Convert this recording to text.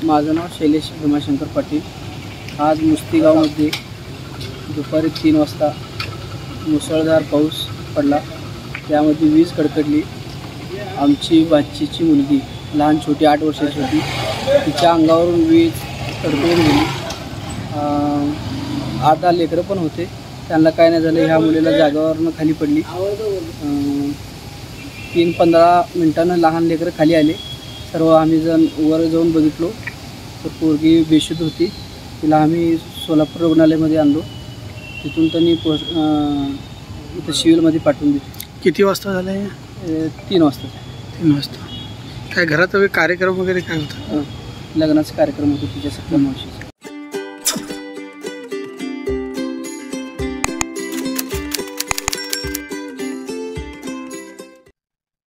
माझं नाव शैलेश भीमाशंकर पाटील। आज मुस्तीगावमध्ये दुपारी 3 वाजता मुसळधार पाऊस पडला, त्यामध्ये वीज कडकडली। आमची भाचीची मुलगी लहान छोटी 8 वर्षाची होती, तिच्या अंगावरून वीज कडकडून गेली। 8 लेकरं पण होते, त्यांना काय नाही झालं। ह्या मुलीला जागेवरून खाली पडली। 3-15 मिनिटांनं लहान लेकरं खाली आले। सर्व आम्ही वर जाऊन बघितलो तर पोरगी बेशुद्ध होती। तिला आम्ही सोलापूर रुग्णालयामध्ये आणलो, तिथून त्यांनी इथं सिव्हिलमध्ये पाठवून दिली। किती वाजता झालं आहे? 3 वाजता। 3 वाजता। काय घरात कार्यक्रम वगैरे काय होता? लग्नाचा कार्यक्रम होता तिच्या सख्या मावशीचा।